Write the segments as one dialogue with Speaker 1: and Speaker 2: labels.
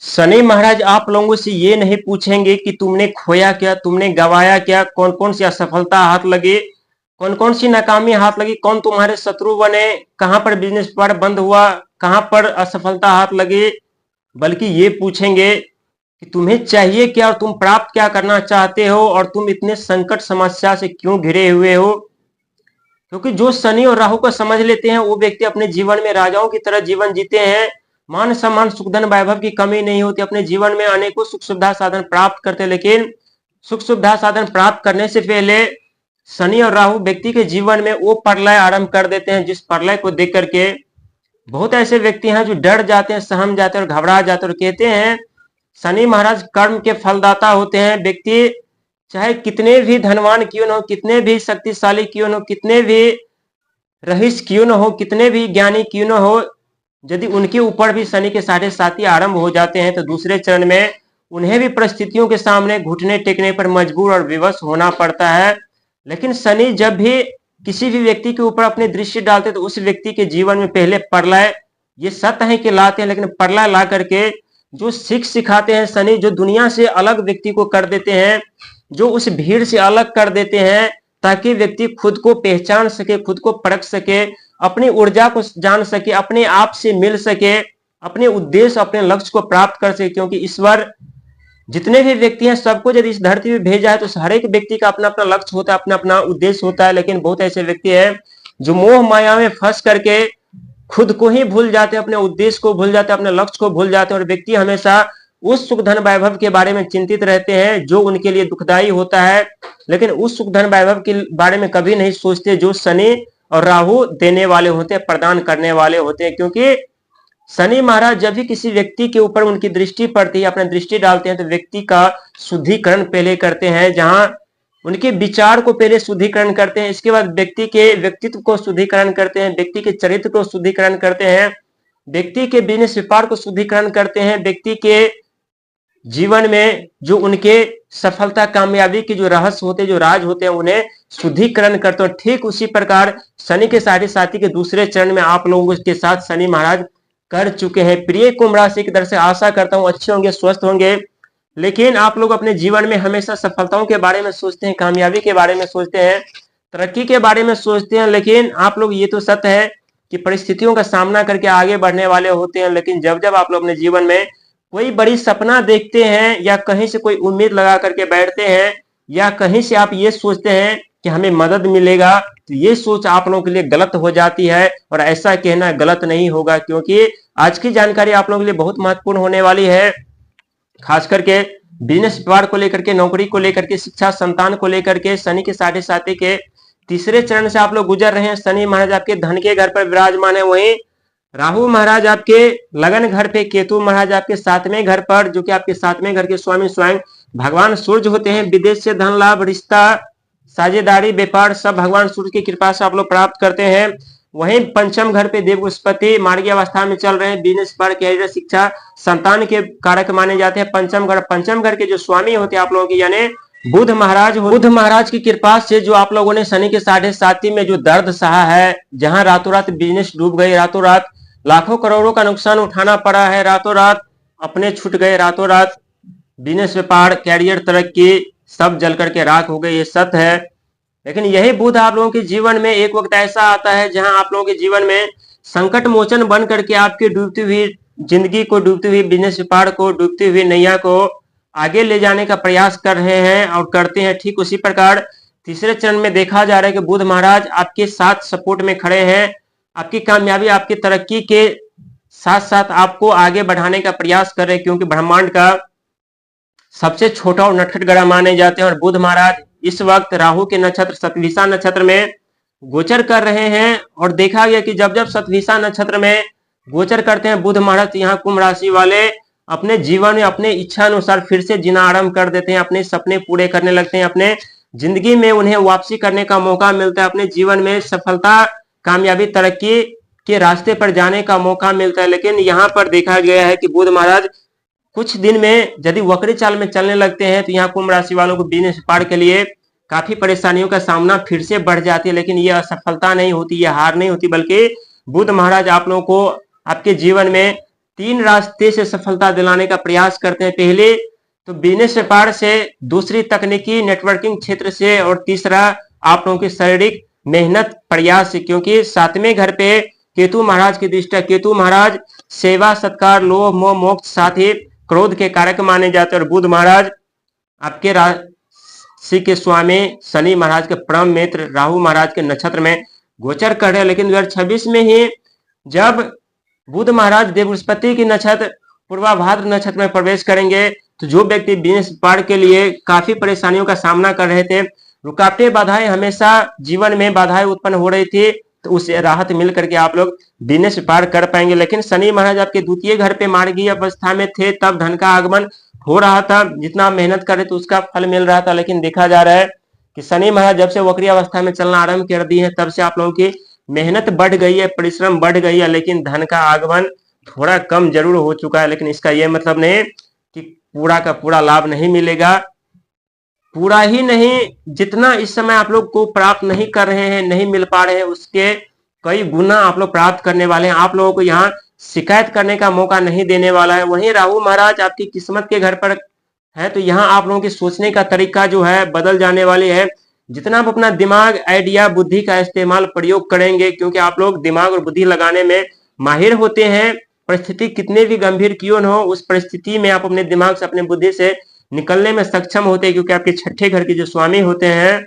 Speaker 1: शनि महाराज आप लोगों से ये नहीं पूछेंगे कि तुमने खोया क्या, तुमने गवाया क्या, कौन कौन सी असफलता हाथ लगी, कौन कौन सी नाकामी हाथ लगी, कौन तुम्हारे शत्रु बने, कहां पर बिजनेस पर बंद हुआ, कहां पर असफलता हाथ लगी। बल्कि ये पूछेंगे कि तुम्हें चाहिए क्या और तुम प्राप्त क्या करना चाहते हो और तुम इतने संकट समस्या से क्यों घिरे हुए हो। क्योंकि जो शनि और राहु को समझ लेते हैं वो व्यक्ति अपने जीवन में राजाओं की तरह जीवन जीते हैं। मान सम्मान सुख धन वैभव की कमी नहीं होती, अपने जीवन में अनेकों सुख सुविधा साधन प्राप्त करते हैं। लेकिन सुख सुविधा साधन प्राप्त करने से पहले शनि और राहु व्यक्ति के जीवन में वो प्रलय आरंभ कर देते हैं, जिस प्रलय को देख करके बहुत ऐसे व्यक्ति हैं जो डर जाते हैं, सहम जाते हैं और घबरा जाते हैं और कहते हैं शनि महाराज कर्म के फलदाता होते हैं। व्यक्ति चाहे कितने भी धनवान क्यों न हो, कितने भी शक्तिशाली क्यों न हो, कितने भी रईस क्यों न हो, कितने भी ज्ञानी क्यों न हो, यदि उनके ऊपर भी शनि के साढ़े साती आरंभ हो जाते हैं तो दूसरे चरण में उन्हें भी परिस्थितियों के सामने घुटने टेकने पर मजबूर और विवश होना पड़ता है। लेकिन शनि जब भी किसी भी व्यक्ति के ऊपर अपनी दृष्टि डालते तो उस व्यक्ति के जीवन में पहले प्रलय, ये सत्य है कि लाते हैं, लेकिन प्रलय ला करके जो सीख सिखाते हैं शनि, जो दुनिया से अलग व्यक्ति को कर देते हैं, जो उस भीड़ से अलग कर देते हैं, ताकि व्यक्ति खुद को पहचान सके, खुद को परख सके, अपनी ऊर्जा को जान सके, अपने आप से मिल सके, अपने उद्देश्य अपने लक्ष्य को प्राप्त कर सके। क्योंकि ईश्वर जितने भी व्यक्ति हैं सबको यदि इस धरती पे भेजा है तो हर एक व्यक्ति का अपना अपना लक्ष्य होता है, अपना अपना उद्देश्य होता है। लेकिन बहुत ऐसे व्यक्ति हैं जो मोह माया में फंस करके खुद को ही भूल जाते हैं, अपने उद्देश्य को भूल जाते हैं, अपने लक्ष्य को भूल जाते हैं और व्यक्ति हमेशा उस सुख धन वैभव के बारे में चिंतित रहते हैं जो उनके लिए दुखदायी होता है। लेकिन उस सुख धन वैभव के बारे में कभी नहीं सोचते जो शनि और राहु देने वाले होते हैं, प्रदान करने वाले होते हैं। क्योंकि शनि महाराज जब भी किसी व्यक्ति के ऊपर उनकी दृष्टि पड़ती है, अपनी दृष्टि डालते हैं तो व्यक्ति का शुद्धिकरण पहले करते हैं, जहां उनके विचार को पहले शुद्धिकरण करते हैं, इसके बाद व्यक्ति के व्यक्तित्व को शुद्धिकरण करते हैं, व्यक्ति के चरित्र को शुद्धिकरण करते हैं, व्यक्ति के बिजनेस व्यापार को शुद्धिकरण करते हैं, व्यक्ति के जीवन में जो उनके सफलता कामयाबी के जो रहस्य होते हैं, जो राज होते हैं, उन्हें शुद्धिकरण करते हैं। ठीक उसी प्रकार शनि के साढ़े साथी के दूसरे चरण में आप लोगों के साथ शनि महाराज कर चुके हैं। प्रिय कुंभ राशि की तरफ से आशा करता हूं अच्छे होंगे, स्वस्थ होंगे। लेकिन आप लोग अपने जीवन में हमेशा सफलताओं के बारे में सोचते हैं, कामयाबी के बारे में सोचते हैं, तरक्की के बारे में सोचते हैं, लेकिन आप लोग ये तो सत्य है कि परिस्थितियों का सामना करके आगे बढ़ने वाले होते हैं। लेकिन जब जब आप लोग अपने जीवन में कोई बड़ी सपना देखते हैं या कहीं से कोई उम्मीद लगा करके बैठते हैं या कहीं से आप ये सोचते हैं कि हमें मदद मिलेगा, तो ये सोच आप लोगों के लिए गलत हो जाती है और ऐसा कहना गलत नहीं होगा। क्योंकि आज की जानकारी आप लोगों के लिए बहुत महत्वपूर्ण होने वाली है, खास करके बिजनेस व्यापार को लेकर के, नौकरी को लेकर के, शिक्षा संतान को लेकर के। शनि के साढ़े साथी के तीसरे चरण से आप लोग गुजर रहे हैं। शनि महाराज आपके धन के घर पर विराजमान है, वहीं राहु महाराज आपके लगन घर पे, केतु महाराज आपके सातवें घर पर, जो कि आपके सातवें घर के स्वामी स्वयं भगवान सूर्य होते हैं। विदेश से धन लाभ, रिश्ता, साझेदारी, व्यापार सब भगवान सूर्य की कृपा से आप लोग प्राप्त करते हैं। वहीं पंचम घर पे देव बृहस्पति मार्गीय अवस्था में चल रहे हैं। बिजनेस पर, कैरियर, शिक्षा, संतान के कारक माने जाते हैं। पंचम घर के जो स्वामी होते हैं आप लोगों की यानी बुध महाराज की कृपा से जो आप लोगों ने शनि के साढ़े साथी में जो दर्द सहा है, जहां रातों रात बिजनेस डूब गए, रातों रात लाखों करोड़ों का नुकसान उठाना पड़ा है, रातों रात अपने छूट गए, रातों रात बिजनेस व्यापार, कैरियर, तरक्की सब जल करके राख हो गए, ये सत्य है। लेकिन यही बुध आप लोगों के जीवन में एक वक्त ऐसा आता है जहां आप लोगों के जीवन में संकट मोचन बन करके आपकी डूबती हुई जिंदगी को, डूबती हुई बिजनेस व्यापार को, डूबती हुई नैया को आगे ले जाने का प्रयास कर रहे हैं और करते हैं। ठीक उसी प्रकार तीसरे चरण में देखा जा रहा है कि बुध महाराज आपके साथ सपोर्ट में खड़े हैं, आपकी कामयाबी, आपकी तरक्की के साथ साथ आपको आगे बढ़ाने का प्रयास कर रहे हैं। क्योंकि ब्रह्मांड का सबसे छोटा और नटखट ग्रह माने जाते हैं और बुध महाराज इस वक्त राहु के नक्षत्र शतभिषा नक्षत्र में गोचर कर रहे हैं। और देखा गया कि जब जब शतभिषा नक्षत्र में गोचर करते हैं बुध महाराज, यहाँ कुंभ राशि वाले अपने जीवन में अपने इच्छा अनुसार फिर से जीना आरंभ कर देते हैं, अपने सपने पूरे करने लगते हैं, अपने जिंदगी में उन्हें वापसी करने का मौका मिलता है, अपने जीवन में सफलता, कामयाबी, तरक्की के रास्ते पर जाने का मौका मिलता है। लेकिन यहाँ पर देखा गया है कि बुध महाराज कुछ दिन में यदि वक्री चाल में चलने लगते हैं तो यहाँ कुंभ राशि वालों को बिजनेस व्यापार के लिए काफी परेशानियों का सामना फिर से बढ़ जाती है। लेकिन यह असफलता नहीं होती, यह हार नहीं होती, बल्कि बुध महाराज आप लोगों को आपके जीवन में तीन रास्ते से सफलता दिलाने का प्रयास करते हैं। पहले तो बिजनेस व्यापार से, दूसरी तकनीकी नेटवर्किंग क्षेत्र से, और तीसरा आप लोगों की शारीरिक मेहनत प्रयास से। क्योंकि सातवें घर पे केतु महाराज की दृष्टि है। केतु महाराज सेवा, सत्कार, लोभ, मोह, मोक्ष, साथ ही क्रोध के कारक माने जाते हैं। और बुध महाराज आपके राशि के स्वामी, शनि महाराज के परम मित्र, राहु महाराज के नक्षत्र में गोचर कर रहे हैं। लेकिन 2026 में ही जब बुध महाराज देवबृहस्पति की नक्षत्र पूर्वाभाद्र नक्षत्र में प्रवेश करेंगे, तो जो व्यक्ति बिजनेस व्यापार के लिए काफी परेशानियों का सामना कर रहे थे, रुकावटें, बाधाएं, हमेशा जीवन में बाधाएं उत्पन्न हो रही थी, तो उससे राहत मिल करके आप लोग बिजनेस व्यापार कर पाएंगे। लेकिन शनि महाराज आपके द्वितीय घर पे मार्गीय अवस्था में थे, तब धन का आगमन हो रहा था, जितना मेहनत कर रहे थे उसका फल मिल रहा था। लेकिन देखा जा रहा है कि शनि महाराज जब से वक्री अवस्था में चलना आरंभ कर दी है, तब से आप लोगों की मेहनत बढ़ गई है, परिश्रम बढ़ गई है, लेकिन धन का आगमन थोड़ा कम जरूर हो चुका है। लेकिन इसका यह मतलब नहीं कि पूरा का पूरा लाभ नहीं मिलेगा। पूरा ही नहीं, जितना इस समय आप लोग को प्राप्त नहीं कर रहे हैं, नहीं मिल पा रहे हैं, उसके कई गुना आप लोग प्राप्त करने वाले हैं। आप लोगों को यहाँ शिकायत करने का मौका नहीं देने वाला है। वहीं राहु महाराज आपकी किस्मत के घर पर है, तो यहाँ आप लोगों की सोचने का तरीका जो है बदल जाने वाली है। जितना आप अपना दिमाग, आइडिया, बुद्धि का इस्तेमाल, प्रयोग करेंगे, क्योंकि आप लोग दिमाग और बुद्धि लगाने में माहिर होते हैं। परिस्थिति कितने भी गंभीर क्यों न हो, उस परिस्थिति में आप अपने दिमाग से, अपने बुद्धि से निकलने में सक्षम होते हैं। क्योंकि आपके छठे घर के जो स्वामी होते हैं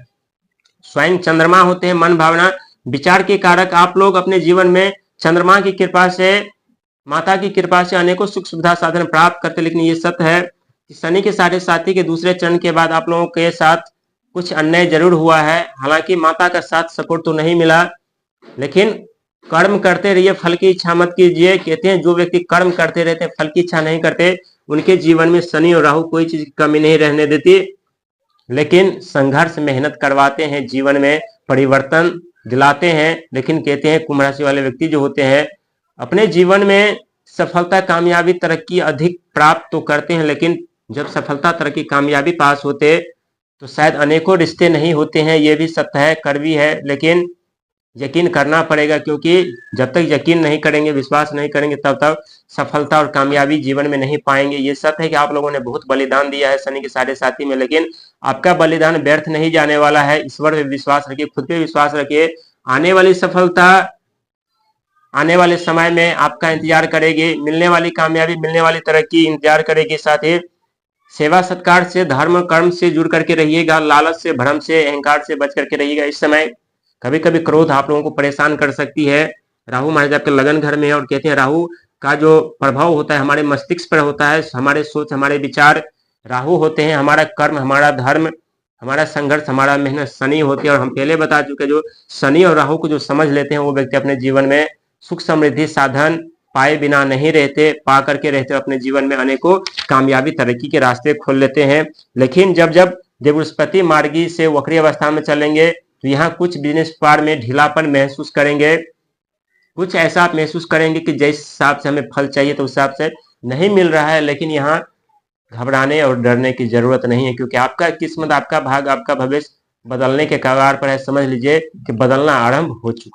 Speaker 1: स्वयं चंद्रमा होते हैं, मन, भावना, विचार के कारक। आप लोग अपने जीवन में चंद्रमा की कृपा से, माता की कृपा से अनेकों सुख सुविधा साधन प्राप्त करते। लेकिन ये सत्य है कि शनि के साढ़े साथी के दूसरे चरण के बाद आप लोगों के साथ कुछ अन्याय जरूर हुआ है। हालांकि माता का साथ सपोर्ट तो नहीं मिला, लेकिन कर्म करते रहिए, फल की इच्छा मत कीजिए। कहते हैं जो व्यक्ति कर्म करते रहते हैं, फल की इच्छा नहीं करते, उनके जीवन में शनि और राहु कोई चीज की कमी नहीं रहने देती। लेकिन संघर्ष, मेहनत करवाते हैं, जीवन में परिवर्तन दिलाते हैं। लेकिन कहते हैं कुंभ राशि वाले व्यक्ति जो होते हैं अपने जीवन में सफलता, कामयाबी, तरक्की अधिक प्राप्त तो करते हैं, लेकिन जब सफलता, तरक्की, कामयाबी पास होते तो शायद अनेकों रिश्ते नहीं होते हैं। ये भी सत्य है, कड़वी है, लेकिन यकीन करना पड़ेगा। क्योंकि जब तक यकीन नहीं करेंगे, विश्वास नहीं करेंगे, तब तक सफलता और कामयाबी जीवन में नहीं पाएंगे। ये सत्य है कि आप लोगों ने बहुत बलिदान दिया है शनि के साढ़े साथी में, लेकिन आपका बलिदान व्यर्थ नहीं जाने वाला है। ईश्वर पे विश्वास रखिए, खुद पे विश्वास रखिए। आने वाली सफलता आने वाले समय में आपका इंतजार करेगी, मिलने वाली कामयाबी, मिलने वाली तरक्की इंतजार करेगी। साथ ही सेवा, सत्कार से, धर्म, कर्म से जुड़ करके रहिएगा। लालच से, भ्रम से, अहंकार से बच करके रहिएगा। इस समय कभी कभी क्रोध आप लोगों को परेशान कर सकती है। राहु महाराज आपके लगन घर में है, और कहते हैं राहु का जो प्रभाव होता है हमारे मस्तिष्क पर होता है, हमारे सोच, हमारे विचार राहु होते हैं, हमारा कर्म, हमारा धर्म, हमारा संघर्ष, हमारा मेहनत शनि होती है। और हम पहले बता चुके, जो शनि और राहु को जो समझ लेते हैं, वो व्यक्ति अपने जीवन में सुख समृद्धि साधन पाए बिना नहीं रहते, पा करके रहते, अपने जीवन में अनेकों कामयाबी, तरक्की के रास्ते खोल लेते हैं। लेकिन जब जब देवबृहस्पति मार्गी से वक्री अवस्था में चलेंगे, तो यहाँ कुछ बिजनेस व्यापार में ढीलापन महसूस करेंगे। कुछ ऐसा आप महसूस करेंगे कि जिस हिसाब से हमें फल चाहिए तो उस हिसाब से नहीं मिल रहा है। लेकिन यहाँ घबराने और डरने की जरूरत नहीं है, क्योंकि आपका किस्मत, आपका भाग, आपका भविष्य बदलने के कगार पर है। समझ लीजिए कि बदलना आरंभ हो चुका है।